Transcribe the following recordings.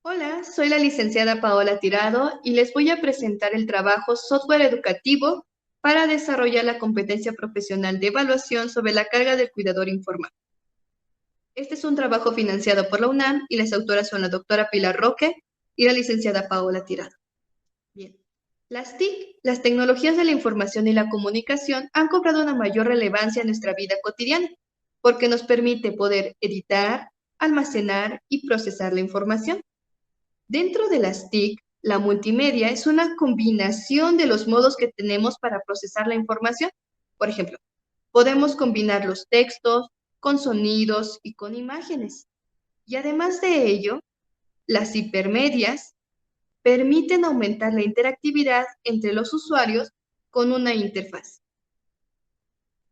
Hola, soy la licenciada Paola Tirado y les voy a presentar el trabajo Software Educativo para desarrollar la competencia profesional de evaluación sobre la carga del cuidador informal. Este es un trabajo financiado por la UNAM y las autoras son la doctora Pilar Roque y la licenciada Paola Tirado. Bien. Las TIC, las tecnologías de la información y la comunicación, han cobrado una mayor relevancia en nuestra vida cotidiana porque nos permite poder editar, almacenar y procesar la información. Dentro de las TIC, la multimedia es una combinación de los modos que tenemos para procesar la información. Por ejemplo, podemos combinar los textos con sonidos y con imágenes. Y además de ello, las hipermedias permiten aumentar la interactividad entre los usuarios con una interfaz.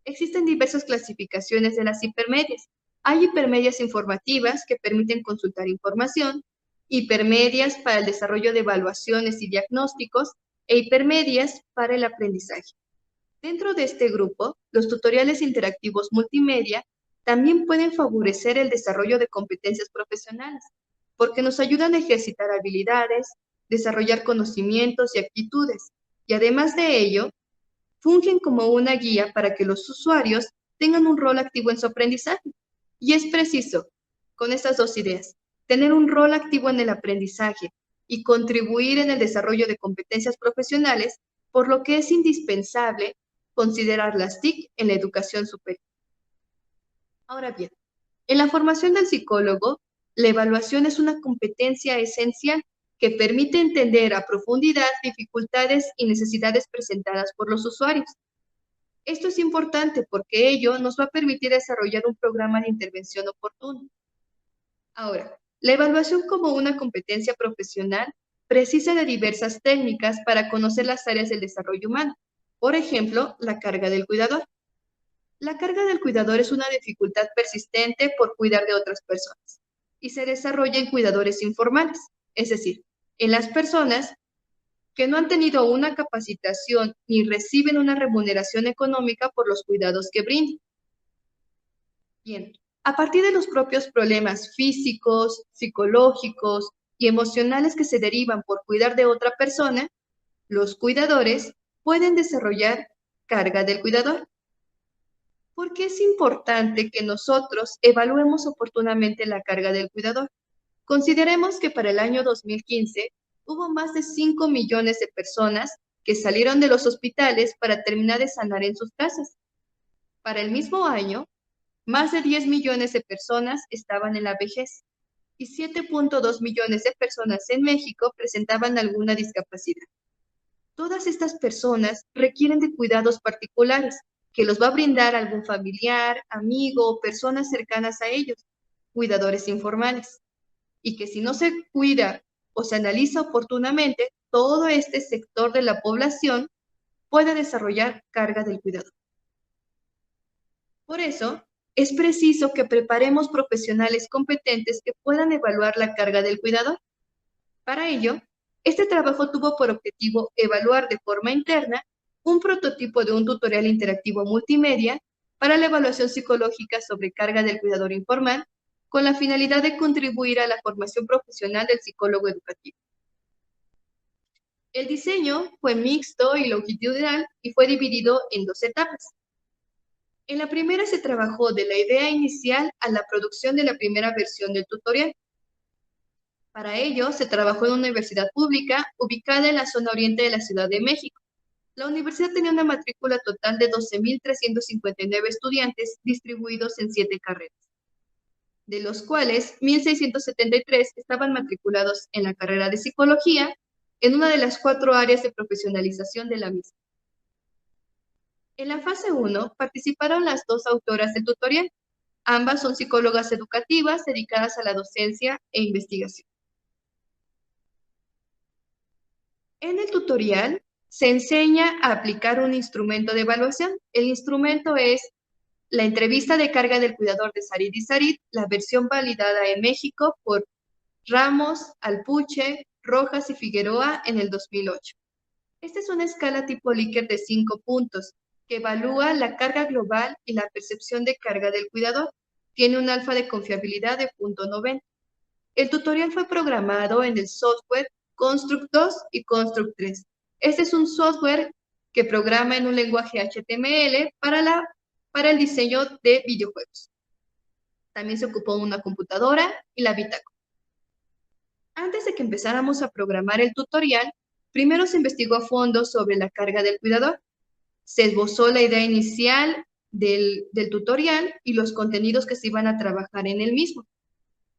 Existen diversas clasificaciones de las hipermedias. Hay hipermedias informativas que permiten consultar información, hipermedias para el desarrollo de evaluaciones y diagnósticos e hipermedias para el aprendizaje. Dentro de este grupo, los tutoriales interactivos multimedia también pueden favorecer el desarrollo de competencias profesionales, porque nos ayudan a ejercitar habilidades, desarrollar conocimientos y actitudes, y además de ello, fungen como una guía para que los usuarios tengan un rol activo en su aprendizaje. Y es preciso, con estas dos ideas, tener un rol activo en el aprendizaje y contribuir en el desarrollo de competencias profesionales, por lo que es indispensable considerar las TIC en la educación superior. Ahora bien, en la formación del psicólogo, la evaluación es una competencia esencial que permite entender a profundidad dificultades y necesidades presentadas por los usuarios. Esto es importante porque ello nos va a permitir desarrollar un programa de intervención oportuno. Ahora, la evaluación como una competencia profesional precisa de diversas técnicas para conocer las áreas del desarrollo humano. Por ejemplo, la carga del cuidador. La carga del cuidador es una dificultad persistente por cuidar de otras personas y se desarrolla en cuidadores informales, es decir, en las personas que no han tenido una capacitación ni reciben una remuneración económica por los cuidados que brindan. Bien, a partir de los propios problemas físicos, psicológicos y emocionales que se derivan por cuidar de otra persona, los cuidadores pueden desarrollar carga del cuidador. ¿Por qué es importante que nosotros evaluemos oportunamente la carga del cuidador? Consideremos que para el año 2015 hubo más de 5 millones de personas que salieron de los hospitales para terminar de sanar en sus casas. Para el mismo año, más de 10 millones de personas estaban en la vejez y 7.2 millones de personas en México presentaban alguna discapacidad. Todas estas personas requieren de cuidados particulares que los va a brindar algún familiar, amigo o personas cercanas a ellos, cuidadores informales, y que si no se cuida o se analiza oportunamente, todo este sector de la población puede desarrollar carga del cuidador. Por eso, es preciso que preparemos profesionales competentes que puedan evaluar la carga del cuidador. Para ello, este trabajo tuvo por objetivo evaluar de forma interna un prototipo de un tutorial interactivo multimedia para la evaluación psicológica sobre carga del cuidador informal, con la finalidad de contribuir a la formación profesional del psicólogo educativo. El diseño fue mixto y longitudinal y fue dividido en dos etapas. En la primera se trabajó de la idea inicial a la producción de la primera versión del tutorial. Para ello, se trabajó en una universidad pública ubicada en la zona oriente de la Ciudad de México. La universidad tenía una matrícula total de 12.359 estudiantes distribuidos en 7 carreras, de los cuales 1.673 estaban matriculados en la carrera de psicología, en una de las 4 áreas de profesionalización de la misma. En la fase 1 participaron las 2 autoras del tutorial. Ambas son psicólogas educativas dedicadas a la docencia e investigación. En el tutorial se enseña a aplicar un instrumento de evaluación. El instrumento es la entrevista de carga del cuidador de Sarid y Sarid, la versión validada en México por Ramos, Alpuche, Rojas y Figueroa en el 2008. Esta es una escala tipo Likert de 5 puntos que evalúa la carga global y la percepción de carga del cuidador. Tiene un alfa de confiabilidad de 0.90. El tutorial fue programado en el software Construct 2 y Construct 3. Este es un software que programa en un lenguaje HTML para el diseño de videojuegos. También se ocupó una computadora y la bitácora. Antes de que empezáramos a programar el tutorial, primero se investigó a fondo sobre la carga del cuidador. Se esbozó la idea inicial del tutorial y los contenidos que se iban a trabajar en el mismo.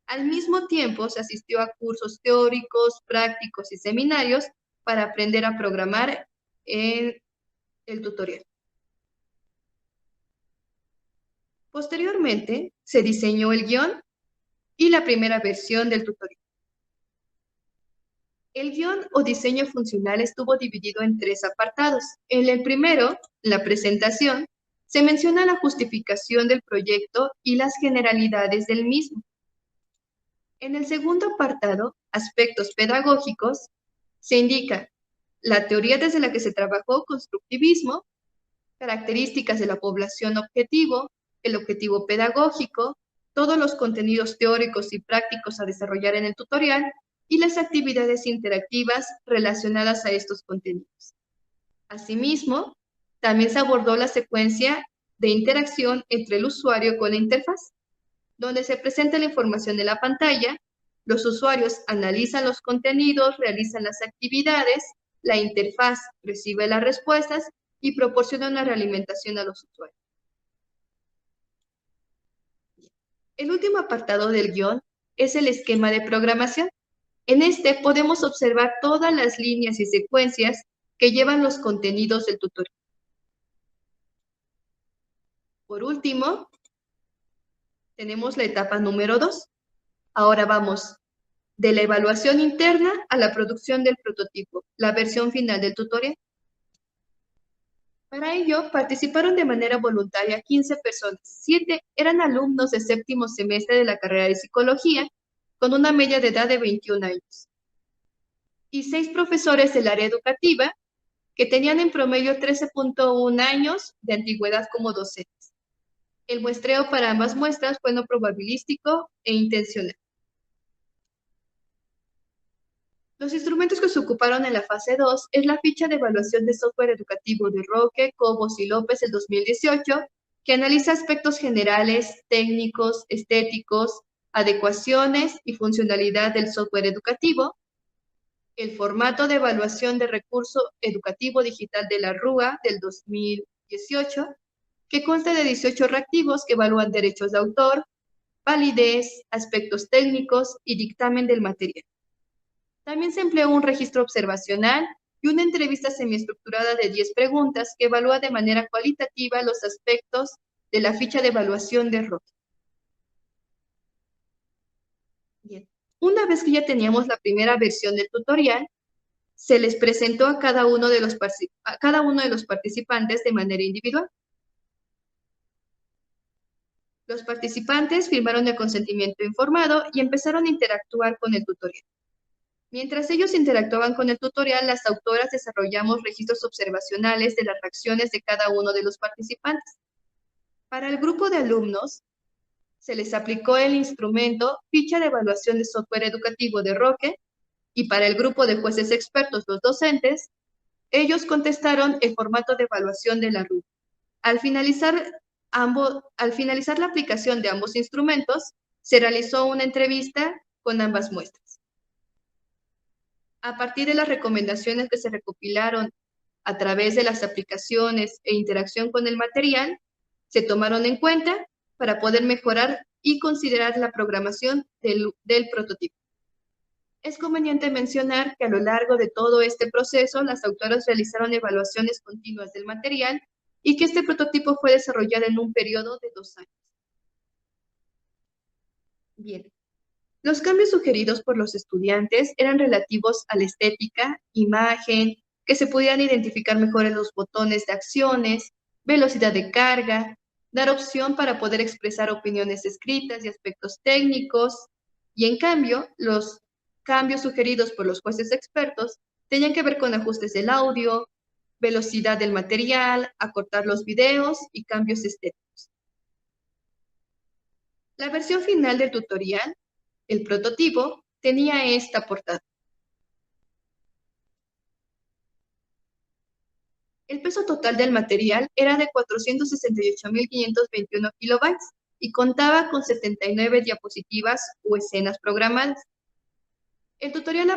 Al mismo tiempo, se asistió a cursos teóricos, prácticos y seminarios para aprender a programar en el tutorial. Posteriormente, se diseñó el guión y la primera versión del tutorial. El guión o diseño funcional estuvo dividido en 3 apartados. En el primero, la presentación, se menciona la justificación del proyecto y las generalidades del mismo. En el segundo apartado, aspectos pedagógicos, se indica la teoría desde la que se trabajó, constructivismo, características de la población objetivo, el objetivo pedagógico, todos los contenidos teóricos y prácticos a desarrollar en el tutorial y las actividades interactivas relacionadas a estos contenidos. Asimismo, también se abordó la secuencia de interacción entre el usuario con la interfaz, donde se presenta la información de la pantalla, los usuarios analizan los contenidos, realizan las actividades, la interfaz recibe las respuestas y proporciona una realimentación a los usuarios. El último apartado del guión es el esquema de programación. En este podemos observar todas las líneas y secuencias que llevan los contenidos del tutorial. Por último, tenemos la etapa número 2. Ahora vamos de la evaluación interna a la producción del prototipo, la versión final del tutorial. Para ello, participaron de manera voluntaria 15 personas. 7 eran alumnos de 7º semestre de la carrera de Psicología, con una media de edad de 21 años. Y 6 profesores del área educativa, que tenían en promedio 13.1 años de antigüedad como docentes. El muestreo para ambas muestras fue no probabilístico e intencional. Los instrumentos que se ocuparon en la fase 2 es la ficha de evaluación de software educativo de Roque, Cobos y López del 2018, que analiza aspectos generales, técnicos, estéticos, adecuaciones y funcionalidad del software educativo. El formato de evaluación de recurso educativo digital de la RUA del 2018, que consta de 18 reactivos que evalúan derechos de autor, validez, aspectos técnicos y dictamen del material. También se empleó un registro observacional y una entrevista semiestructurada de 10 preguntas que evalúa de manera cualitativa los aspectos de la ficha de evaluación de Roque. Bien. Una vez que ya teníamos la primera versión del tutorial, se les presentó a cada uno de los participantes de manera individual. Los participantes firmaron el consentimiento informado y empezaron a interactuar con el tutorial. Mientras ellos interactuaban con el tutorial, las autoras desarrollamos registros observacionales de las reacciones de cada uno de los participantes. Para el grupo de alumnos, se les aplicó el instrumento Ficha de Evaluación de Software Educativo de Roque, y para el grupo de jueces expertos, los docentes, ellos contestaron el formato de evaluación de la RUA. Al finalizar la aplicación de ambos instrumentos, se realizó una entrevista con ambas muestras. A partir de las recomendaciones que se recopilaron a través de las aplicaciones e interacción con el material, se tomaron en cuenta para poder mejorar y considerar la programación del prototipo. Es conveniente mencionar que a lo largo de todo este proceso, las autoras realizaron evaluaciones continuas del material y que este prototipo fue desarrollado en un periodo de 2 años. Bien. Los cambios sugeridos por los estudiantes eran relativos a la estética, imagen, que se pudieran identificar mejor en los botones de acciones, velocidad de carga, dar opción para poder expresar opiniones escritas y aspectos técnicos, y en cambio, los cambios sugeridos por los jueces expertos tenían que ver con ajustes del audio, velocidad del material, acortar los videos y cambios estéticos. La versión final del tutorial El prototipo tenía esta portada. El peso total del material era de 468.521 kilobytes y contaba con 79 diapositivas o escenas programadas. El tutorial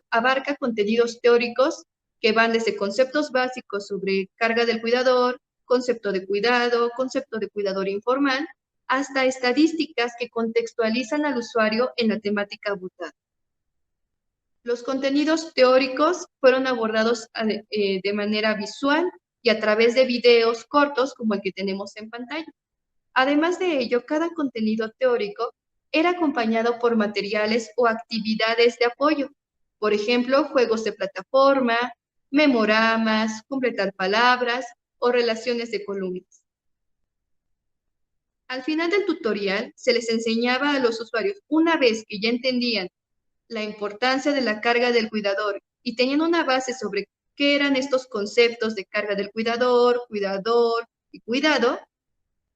abarca contenidos teóricos que van desde conceptos básicos sobre carga del cuidador, concepto de cuidador informal, hasta estadísticas que contextualizan al usuario en la temática abordada. Los contenidos teóricos fueron abordados de manera visual y a través de videos cortos como el que tenemos en pantalla. Además de ello, cada contenido teórico era acompañado por materiales o actividades de apoyo. Por ejemplo, juegos de plataforma, memoramas, completar palabras o relaciones de columnas. Al final del tutorial, se les enseñaba a los usuarios, una vez que ya entendían la importancia de la carga del cuidador y tenían una base sobre qué eran estos conceptos de carga del cuidador y cuidado,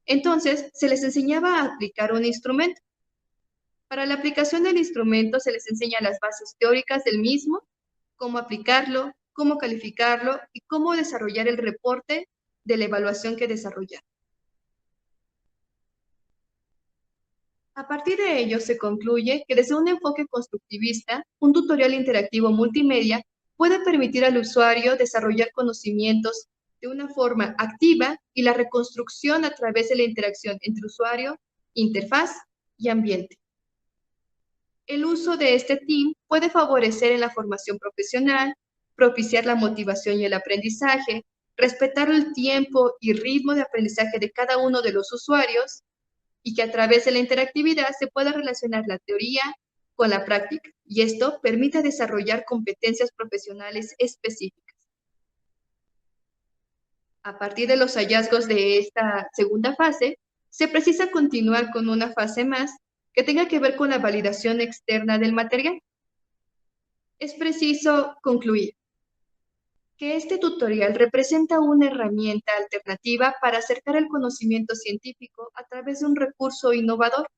entonces se les enseñaba a aplicar un instrumento. Para la aplicación del instrumento se les enseña las bases teóricas del mismo, cómo aplicarlo, cómo calificarlo y cómo desarrollar el reporte de la evaluación que desarrollaron. A partir de ello, se concluye que desde un enfoque constructivista, un tutorial interactivo multimedia puede permitir al usuario desarrollar conocimientos de una forma activa y la reconstrucción a través de la interacción entre usuario, interfaz y ambiente. El uso de este team puede favorecer en la formación profesional, propiciar la motivación y el aprendizaje, respetar el tiempo y ritmo de aprendizaje de cada uno de los usuarios, y que a través de la interactividad se pueda relacionar la teoría con la práctica, y esto permite desarrollar competencias profesionales específicas. A partir de los hallazgos de esta segunda fase, se precisa continuar con una fase más que tenga que ver con la validación externa del material. Es preciso concluir que este tutorial representa una herramienta alternativa para acercar el conocimiento científico a través de un recurso innovador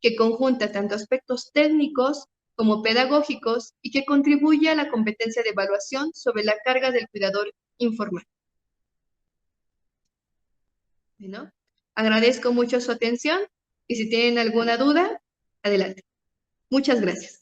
que conjunta tanto aspectos técnicos como pedagógicos y que contribuye a la competencia de evaluación sobre la carga del cuidador informal. Bueno, agradezco mucho su atención y si tienen alguna duda, adelante. Muchas gracias.